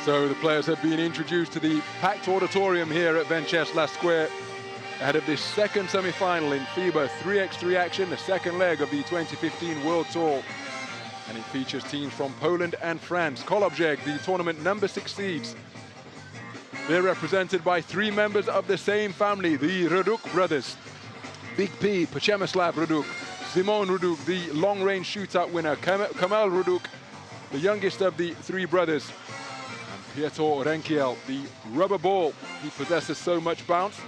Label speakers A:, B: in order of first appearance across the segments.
A: So the players have been introduced to the packed auditorium here at Venceslas Square ahead of this second semi-final in FIBA 3x3 action, the second leg of the 2015 World Tour. And it features teams from Poland and France. Kolobrzeg, the tournament number 6 seeds. They're represented by 3 members of the same family, the Ruduk brothers. Big P, Przemysław Ruduk, Szymon Ruduk, the long-range shootout winner, Kamil Ruduk, the youngest of the 3 brothers, and Piotr Rękiel, the rubber ball. He possesses so much bounce.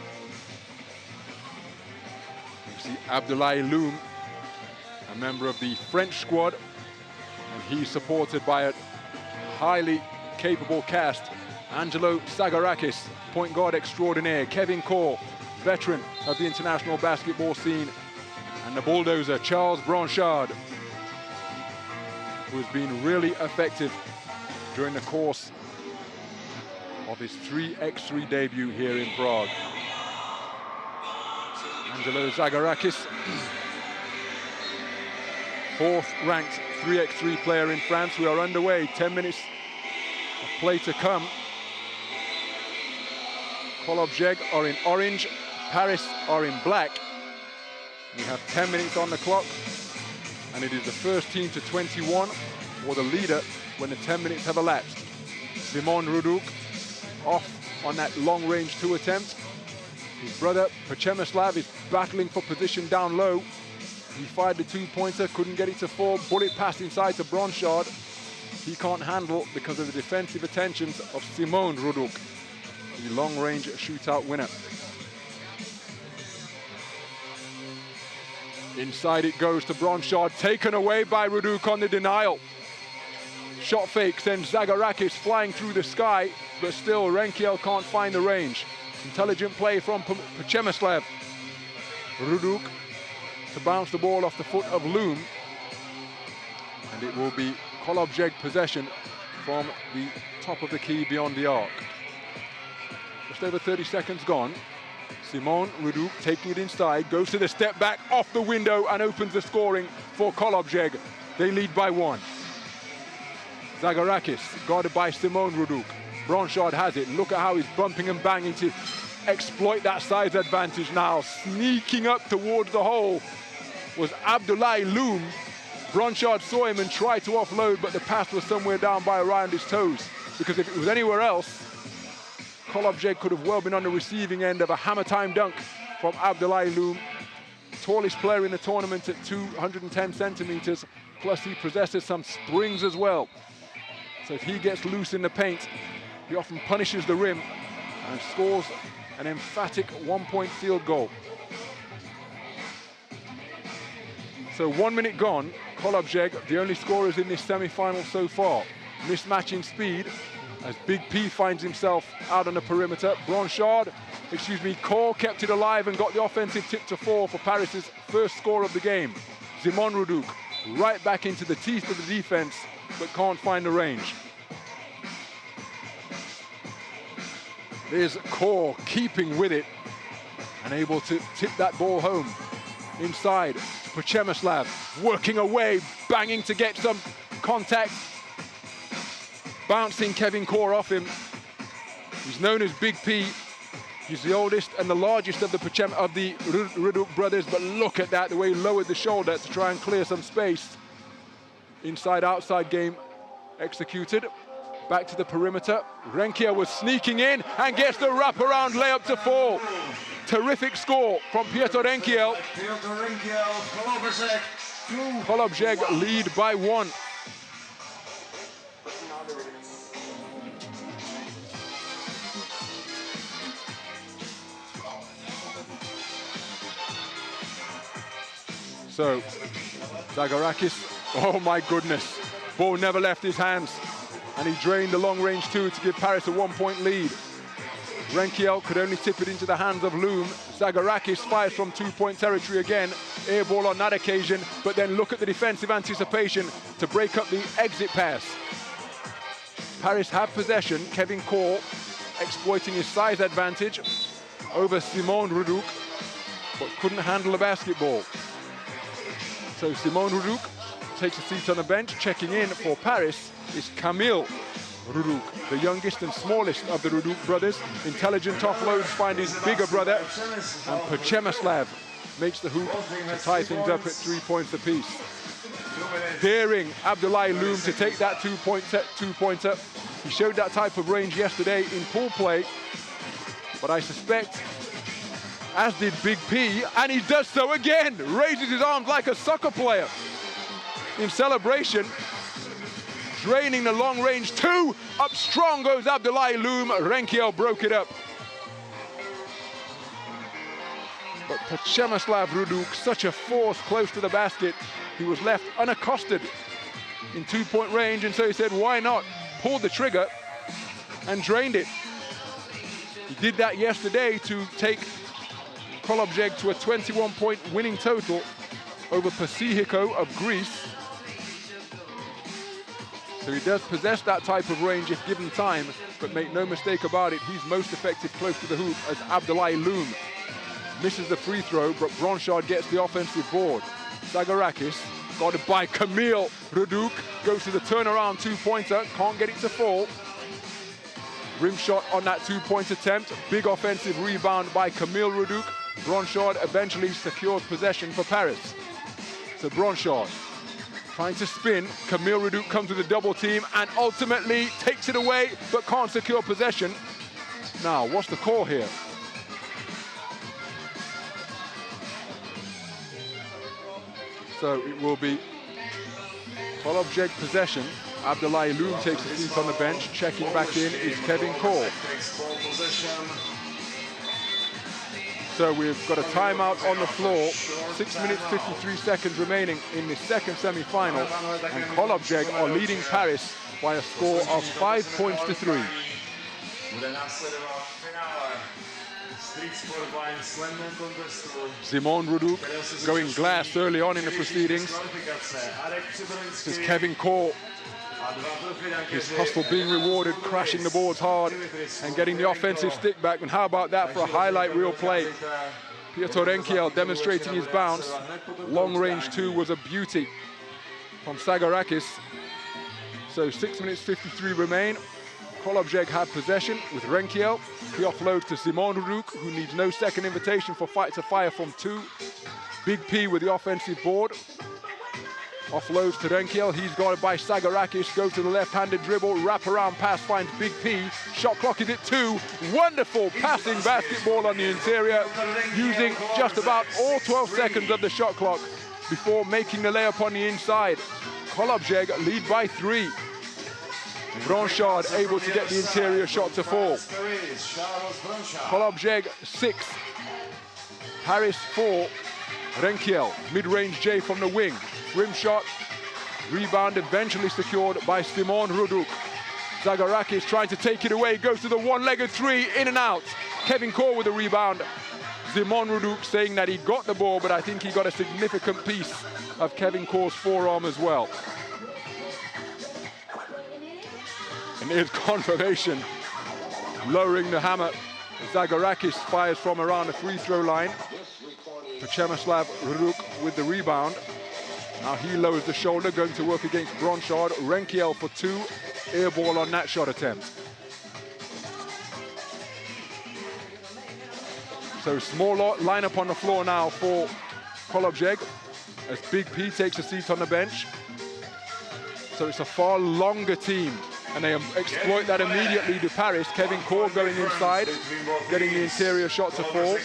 A: You see Abdoulaye Loum, a member of the French squad, and he's supported by a highly capable cast. Angelo Sagarakis, point guard extraordinaire, Kevin Kaur, veteran of the international basketball scene, and the bulldozer, Charles Branchard, who has been really effective during the course of his 3x3 debut here in Prague. Angelo Sagarakis, 4th ranked 3x3 player in France. We are underway, 10 minutes of play to come. Kolobrzeg are in orange, Paris are in black. We have 10 minutes on the clock, and it is the first team to 21 or the leader when the 10 minutes have elapsed. Szymon Ruduk off on that long-range 2 attempt. His brother Przemysław is battling for position down low. He fired the 2-pointer, couldn't get it to fall. Bullet pass inside to Branchard. He can't handle because of the defensive attentions of Szymon Ruduk, the long-range shootout winner. Inside it goes to Branchard, taken away by Ruduk on the denial. Shot fake sends Sagarakis flying through the sky, but still Rękiel can't find the range. Intelligent play from Przemysław. Ruduk to bounce the ball off the foot of Loum, and it will be Kolobrzeg possession from the top of the key beyond the arc. Just over 30 seconds gone. Szymon Ruduk taking it inside, goes to the step back, off the window, and opens the scoring for Kolobrzeg. They lead by 1. Sagarakis guarded by Szymon Ruduk. Branchard has it. Look at how he's bumping and banging to exploit that size advantage now. Sneaking up towards the hole was Abdoulaye Loum. Branchard saw him and tried to offload, but the pass was somewhere down by around his toes, because if it was anywhere else, Kolobrzeg could have well been on the receiving end of a hammer-time dunk from Abdoulaye Loum, tallest player in the tournament at 210 centimeters, plus he possesses some springs as well. So if he gets loose in the paint, he often punishes the rim and scores an emphatic 1-point field goal. So 1 minute gone, Kolobrzeg, the only scorers in this semi-final so far. Mismatching speed as Big P finds himself out on the perimeter. Kaur kept it alive and got the offensive tip to fall for Paris's first score of the game. Szymon Ruduk right back into the teeth of the defense, but can't find the range. There's Kaur keeping with it and able to tip that ball home. Inside to Przemysław, working away, banging to get some contact. Bouncing Kevin Kaur off him. He's known as Big P. He's the oldest and the largest of the Ruduk brothers, but look at that, the way he lowered the shoulder to try and clear some space. Inside-outside game executed. Back to the perimeter. Rękiel was sneaking in and gets the wraparound layup to fall. Terrific score from Piotr Rękiel. Kolobrzeg lead by 1. So, Sagarakis, oh my goodness, ball never left his hands, and he drained the long-range 2 to give Paris a 1-point lead. Rękiel could only tip it into the hands of Loum. Sagarakis fires from 2-point territory again, air ball on that occasion, but then look at the defensive anticipation to break up the exit pass. Paris have possession, Kevin Kaur exploiting his size advantage over Szymon Ruduk, but couldn't handle the basketball. So Szymon Ruduk takes a seat on the bench. Checking in for Paris is Kamil Ruduk, the youngest and smallest of the Ruduk brothers. Intelligent offloads find his bigger brother, and Przemysław makes the hoop to tie things up at 3 points apiece. Daring Abdullahi Loom to take that two-pointer. He showed that type of range yesterday in pool play, but I suspect, as did Big P, and he does so again, raises his arms like a soccer player in celebration, draining the long range two. Up strong goes Abdullahi Loom. Renkiel broke it up. But Przemysław Ruduk, such a force close to the basket, he was left unaccosted in 2-point range, and so he said, why not? Pulled the trigger and drained it. He did that yesterday to take Kolobrzeg to a 21-point winning total over Pasihiko of Greece. So he does possess that type of range if given time, but make no mistake about it, he's most effective close to the hoop as Abdullahi Loom misses the free throw, but Bronchard gets the offensive board. Sagarakis, guarded by Kamil Ruduk, goes to the turnaround two-pointer, can't get it to fall. Rim shot on that two-point attempt, big offensive rebound by Kamil Ruduk. Bronchard eventually secures possession for Paris. So Bronchard trying to spin, Kamil Ruduk comes with a double team and ultimately takes it away, but can't secure possession. Now, what's the call here? So it will be Kolobrzeg possession. Abdullahi Loom takes a seat on the bench. Checking back in is Kevin Kaur. So we've got a timeout on the floor. 6 minutes, 53 seconds remaining in the second semi-final. And Kolobrzeg are leading Paris by a score of 5 points to 3. Simon Ruduk going glass early on in the proceedings. This is Kevin Kaur. His hustle being rewarded, crashing the boards hard and getting the offensive stick back. And how about that for a highlight reel play? Piotr Renkiel demonstrating his bounce. Long range two was a beauty from Sagarakis. So 6 minutes 53 remain. Kolobrzeg have possession with Renkiel. He offloads to Simon Ruduk, who needs no second invitation for fight to fire from two. Big P with the offensive board. Offloads to Renkiel, he's guarded by Sagarakis, goes to the left-handed dribble, wrap-around pass, finds Big P. Shot clock is at 2. Wonderful passing basketball on the interior, using just about all 12 seconds of the shot clock before making the layup on the inside. Kolobrzeg lead by 3. Bronchard able to get the interior shot to fall. Kolobrzeg 6, Paris 4. Renkiel, mid-range J from the wing. Rim shot, rebound eventually secured by Simon Ruduk. Sagarakis trying to take it away, goes to the one-legged three, in and out. Kevin Kaur with the rebound. Simon Ruduk saying that he got the ball, but I think he got a significant piece of Kevin Kaur's forearm as well. And here's confirmation, lowering the hammer. Sagarakis fires from around the free throw line. Przemysław Ruduk with the rebound. Now he lowers the shoulder, going to work against Bronchard. Renkiel for 2, air ball on that shot attempt. So small lineup on the floor now for Kolobrzeg, as Big P takes a seat on the bench. So it's a far longer team, and they exploit that immediately to Paris. Kevin Kaur going inside, getting the interior shot to fall.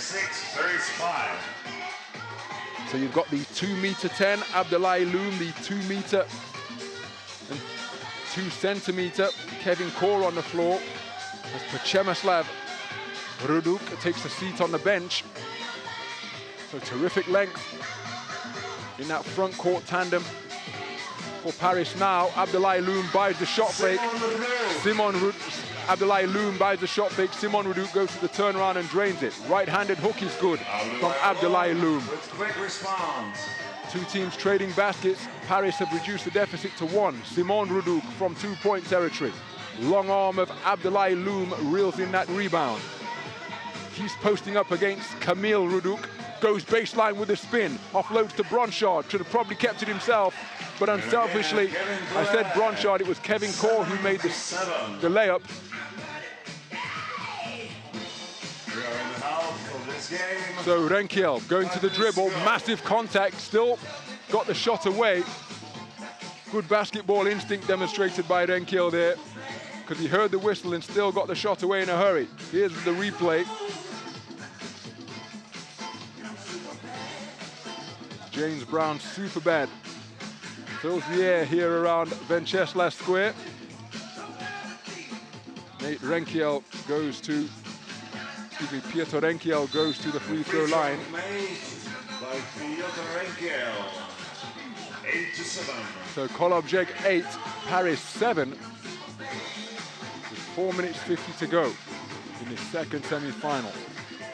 A: So you've got the 2'10" Abdullahi Loom, the 2 meter and 2 centimeter Kevin Kaur on the floor, as Przemysław Ruduk takes a seat on the bench. So terrific length in that front court tandem for Paris now. Abdullahi Loom buys the shot fake. Abdullahi Loom buys the shot fake. Simon Ruduk goes to the turnaround and drains it. Right-handed hook is good from Abdullahi Loom. Two teams trading baskets. Paris have reduced the deficit to 1. Simon Ruduk from 2-point territory. Long arm of Abdullahi Loom reels in that rebound. He's posting up against Kamil Ruduk. goes baseline with a spin, offloads to Bronchard, should have probably kept it himself, but unselfishly, I said Bronchard, it was Kevin Core who made the layup. So Renkiel going to the dribble, massive contact, still got the shot away. Good basketball instinct demonstrated by Renkiel there, because he heard the whistle and still got the shot away in a hurry. Here's the replay. James Brown, super bad. Fills the air here around Venceslas Square. Renkiel goes to, Pietro Renkiel goes to the free throw line. So Kolobrzeg 8, Paris 7. With 4 minutes 50 to go in the second semi-final.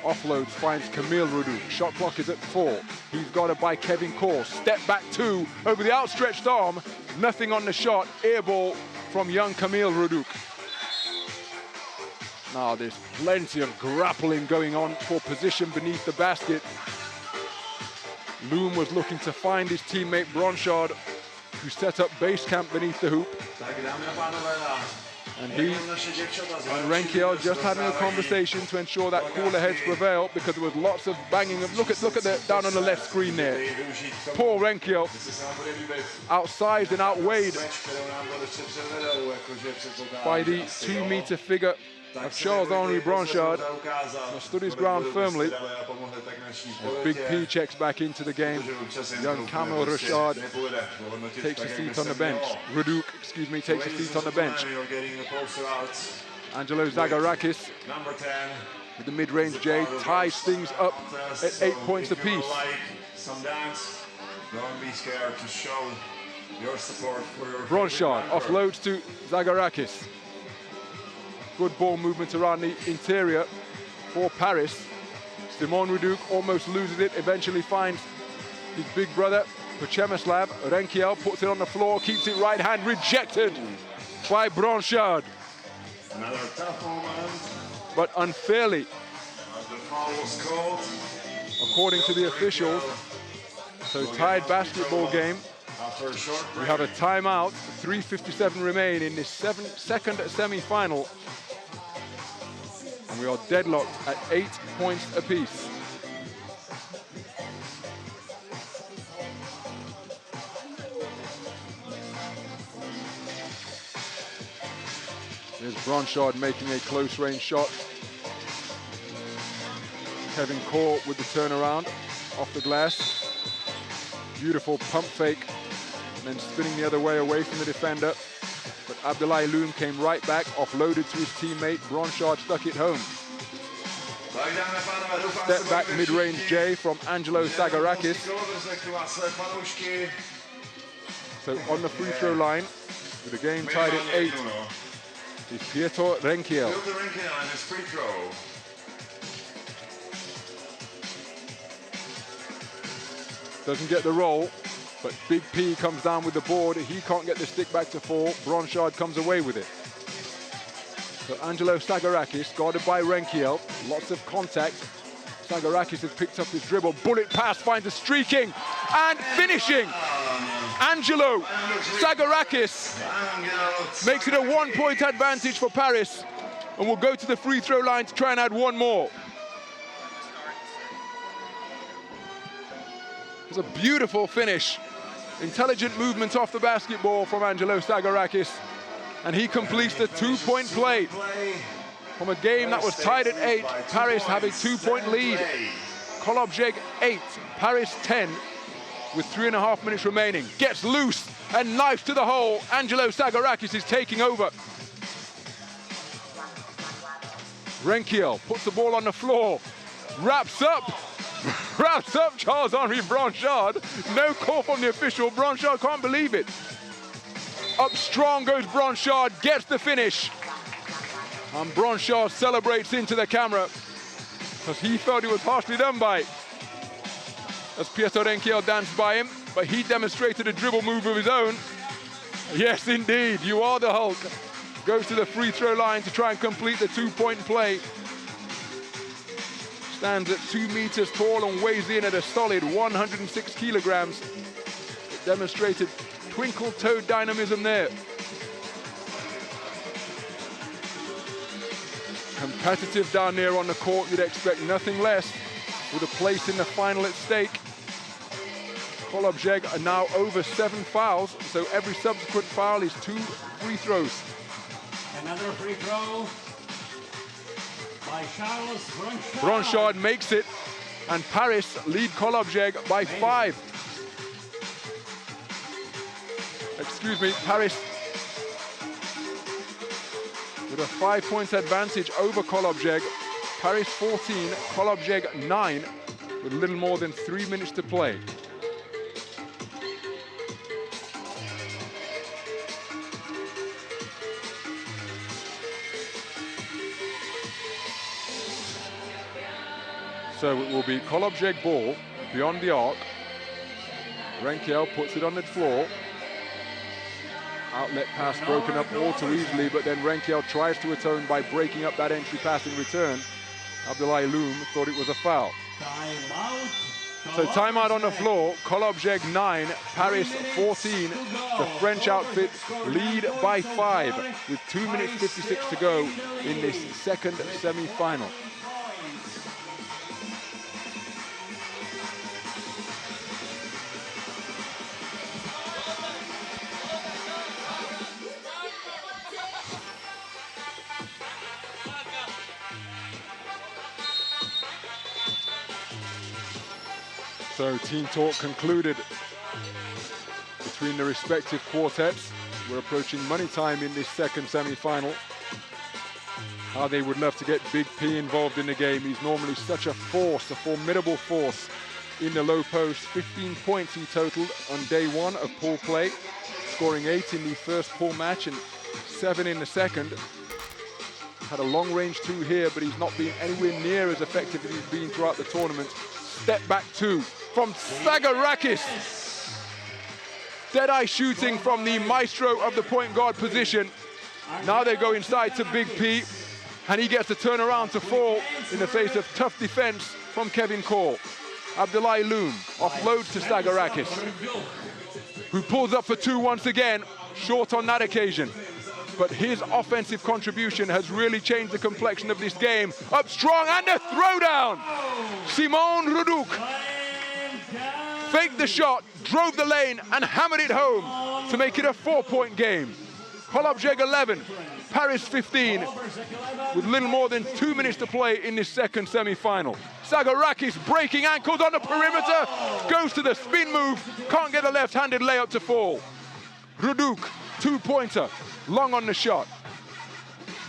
A: Offloads finds Camille Rudu. Shot clock is at 4. He's got it by Kevin Core. Step back 2 over the outstretched arm. Nothing on the shot. Air ball from young Camille Rudu. Now there's plenty of grappling going on for position beneath the basket. Loom was looking to find his teammate Bronchard, who set up base camp beneath the hoop. And he and Renkiel just having a conversation to ensure that cooler heads prevail, because there was lots of banging. Look at the down on the left screen there. Poor Renkiel, outsized and outweighed by the 2-meter figure of Charles-Henri Bronchard, stood his ground firmly. As Big P checks back into the game. Young Kamil Rashad takes a seat on the bench. Raduk, takes a seat on the bench. Angelo Zagarakis with the mid-range J ties things up at 8 points apiece.
B: Don't be scared to show your support for your
A: Bronchard offloads to Zagarakis. Good ball movement around the interior for Paris. Simon Ruduc almost loses it, eventually finds his big brother, Pochemislav. Renkiel puts it on the floor, keeps it right hand, rejected by Bronchard.
B: Another tough moment.
A: But unfairly,
B: The foul was called.
A: according to the officials. So tied basketball game.
B: After a short break.
A: We have a timeout, 3:57 remain in this second semi-final. And we are deadlocked at 8 points apiece. There's Bronchard making a close range shot. Kevin Core with the turnaround off the glass. Beautiful pump fake, and then spinning the other way away from the defender. But Abdoulaye Loum came right back, offloaded to his teammate. Bronchard stuck it home. Step back mid-range J from Angelo Zagarakis. So on the free throw line, with the game tied at 8, is Pietro Renkiel.
B: Pietro Renkiel and his free throw.
A: Doesn't get the roll, but Big P comes down with the board. He can't get the stick back to fall. Bronchard comes away with it. So Angelo Zagarakis, guarded by Renkiel. Lots of contact. Zagarakis has picked up his dribble. Bullet pass finds a streaking and finishing. Angelo Zagarakis makes it a 1-point advantage for Paris, and will go to the free throw line to try and add one more. It's a beautiful finish. Intelligent movement off the basketball from Angelo Zagarakis. And he completes the 2-point play. From a game that was tied at 8, Paris have a 2-point lead. Kolobrzeg 8, Paris 10, with 3.5 minutes remaining. Gets loose and knife to the hole. Angelo Zagarakis is taking over. Renkiel puts the ball on the floor. Wraps up Charles-Henri Bronchard. No call from the official. Bronchard can't believe it. Up strong goes Bronchard, gets the finish. And Bronchard celebrates into the camera, because he felt he was harshly done by. As Pietro Renkiel danced by him, but he demonstrated a dribble move of his own. Yes, indeed, you are the Hulk. Goes to the free throw line to try and complete the 2-point play. stands at 2 meters tall and weighs in at a solid 106 kilograms. Demonstrated twinkle-toed dynamism there. Competitive down there on the court, you'd expect nothing less with a place in the final at stake. Kolobrzeg are now over 7 fouls, so every subsequent foul is 2 free throws.
C: Another free throw by Charles Bronchard.
A: Bronchard makes it, and Paris lead Kolobrzeg by 5. Excuse me, Paris with a 5-point advantage over Kolobrzeg. Paris 14, Kolobrzeg 9, with a little more than 3 minutes to play. So it will be Kolobrzeg ball beyond the arc. Renkiel puts it on the floor. Outlet pass broken up all too easily, but then Renkiel tries to atone by breaking up that entry pass in return. Abdoulaye Loum thought it was a foul. So timeout on the floor. Kolobrzeg 9, Paris 14. The French outfit lead by 5 with 2 minutes 56 to go in this second semi-final. So team talk concluded between the respective quartets. We're approaching money time in this second semi-final. How they would love to get Big P involved in the game. He's normally such a force, a formidable force in the low post. 15 points he totaled on day 1 of pool play, scoring 8 in the first pool match and 7 in the second. Had a long range 2 here, but he's not been anywhere near as effective as he's been throughout the tournament. Step back 2 from Sagarakis. Dead-eye shooting from the maestro of the point guard position. Now they go inside to Big P, and he gets to turn around to fall in the face of tough defense from Kevin Cole. Abdoulaye Loum offloads to Sagarakis, who pulls up for 2 once again, short on that occasion. But his offensive contribution has really changed the complexion of this game. Up strong, and a throwdown! Simon Rudouk faked the shot, drove the lane, and hammered it home to make it a 4-point game. Kolobrzeg 11, Paris 15, with little more than 2 minutes to play in this second semi-final. Sagarakis breaking ankles on the perimeter, goes to the spin move, can't get a left-handed layup to fall. Rudouk, 2-pointer, long on the shot.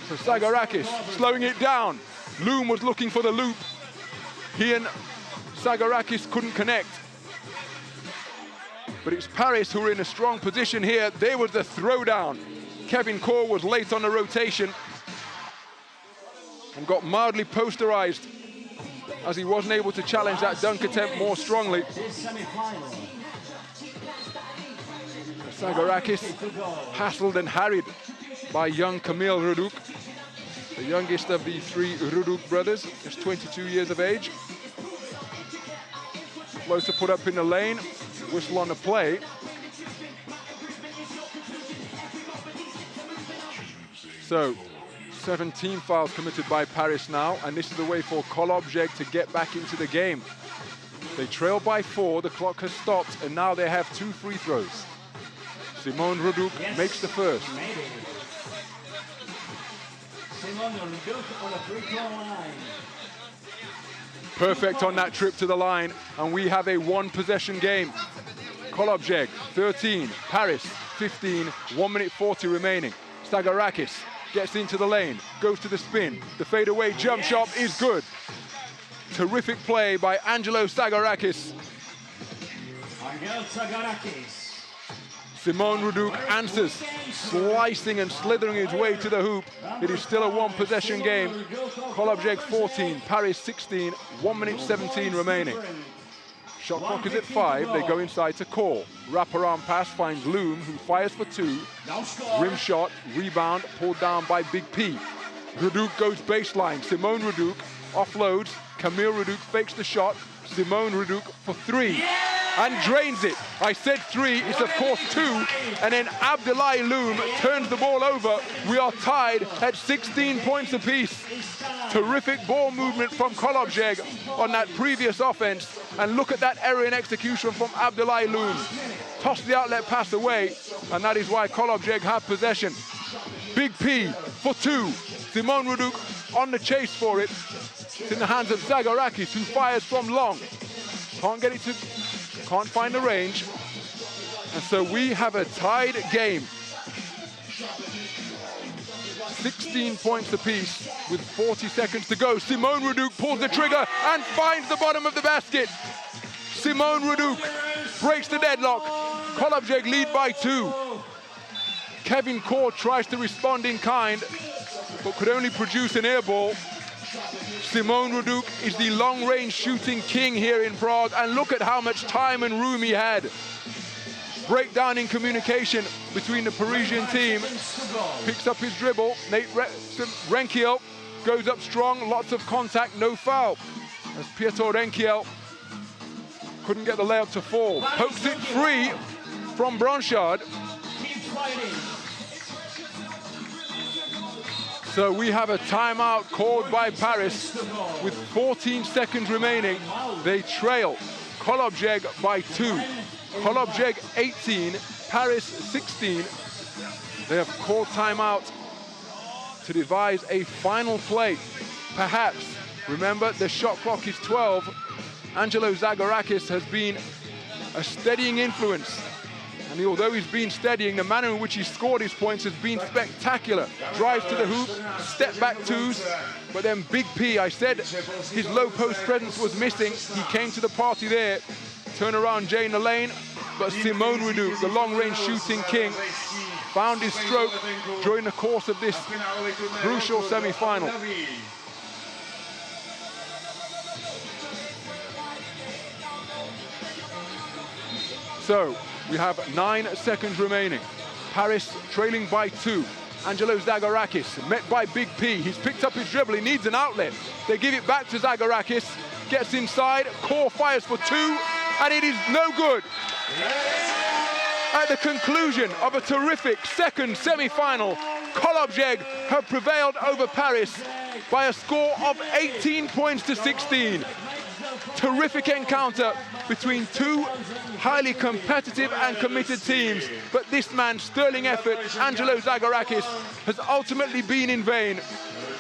A: So Sagarakis slowing it down. Loum was looking for the loop. He and Sagarakis couldn't connect. But it's Paris who are in a strong position here. There was the throwdown. Kevin Core was late on the rotation and got mildly posterized as he wasn't able to challenge that dunk attempt more strongly. Sagarakis hassled and harried by young Camille Rudouk, the youngest of the 3 Rudouk brothers, just 22 years of age. Floater put up in the lane, whistle on the play. So 17 fouls committed by Paris now, and this is the way for Kolobrzeg to get back into the game. They trail by 4, the clock has stopped, and now they have 2 free throws. Simon Rudouk makes the first.
C: Simon Rudouk on the free throw line.
A: Perfect on that trip to the line, and we have a 1-possession game. Kolobrzeg 13, Paris 15, 1 minute 40 remaining. Sagarakis gets into the lane, goes to the spin. The fadeaway jump shot is good. Terrific play by Angelo Sagarakis.
C: Angel Sagarakis.
A: Simon Rudouk answers, slicing and slithering his way to the hoop. It is still a 1-possession game. Kolobrzeg 14, Paris 16, 1 minute 17 remaining. Shot clock is at 5, they go inside to Cole. Wraparound pass finds Loum, who fires for 2. Rim shot, rebound, pulled down by Big P. Rudouk goes baseline. Simon Rudouk offloads. Camille Redouc fakes the shot. Simone Redouc for 3 and drains it. I said 3, it's of course 2. And then Abdoulaye Loum turns the ball over. We are tied at 16 points apiece. Terrific ball movement from Kolobrzeg on that previous offense. And look at that error in execution from Abdoulaye Loum. Toss the outlet pass away, and that is why Kolobrzeg have possession. Big P for 2. Simone Redouc on the chase for it. It's in the hands of Zagorakis, who fires from long. Can't find the range. And so we have a tied game. 16 points apiece with 40 seconds to go. Simone Redouc pulls the trigger and finds the bottom of the basket. Simone Redouc breaks the deadlock. Kolobrzeg lead by 2. Kevin Core tries to respond in kind, but could only produce an air ball. Simone Redouc is the long-range shooting king here in Prague, and look at how much time and room he had. Breakdown in communication between the Parisian team. Picks up his dribble. Nate Renkiel goes up strong, lots of contact, no foul. As Piotr Renkiel couldn't get the layup to fall. Pokes it free from Bronchard. So we have a timeout called by Paris with 14 seconds remaining. They trail Kolobrzeg by 2. Kolobrzeg 18, Paris 16. They have called timeout to devise a final play. Perhaps, remember the shot clock is 12. Angelo Zagorakis has been a steadying influence. And although he's been steadying, the manner in which he scored his points has been spectacular. Drives to the hoop, step back 2s, but then Big P, I said his low post presence was missing. He came to the party there. Turn around Jay in the lane, but Simone Redouc, the long-range shooting king, found his stroke during the course of this crucial semi-final. So, we have 9 seconds remaining. Paris trailing by 2. Angelo Zagorakis met by Big P. He's picked up his dribble, he needs an outlet. They give it back to Zagorakis, gets inside, Core fires for 2, and it is no good. At the conclusion of a terrific second semi-final, Kolobrzeg have prevailed over Paris by a score of 18 points to 16. Terrific encounter between 2 highly competitive and committed teams, but this man's sterling effort, Angelo Zagorakis, has ultimately been in vain.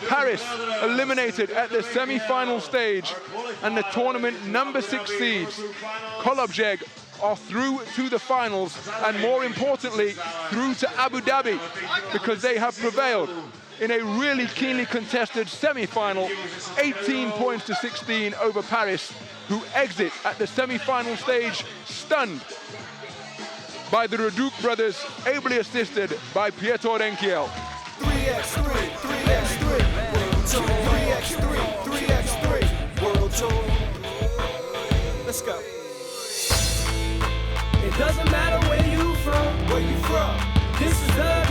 A: Paris eliminated at the semi-final stage, and the tournament number 6 seeds. Kolobrzeg are through to the finals, and more importantly, through to Abu Dhabi, because they have prevailed in a really keenly contested semi-final, 18 points to 16 over Paris, who exit at the semi-final stage stunned by the Redouc brothers, ably assisted by Piotr Renkiel.
D: 3x3, 3x3, world tour. 3x3, 3x3, world tour. Let's go. It doesn't matter where you from. This is the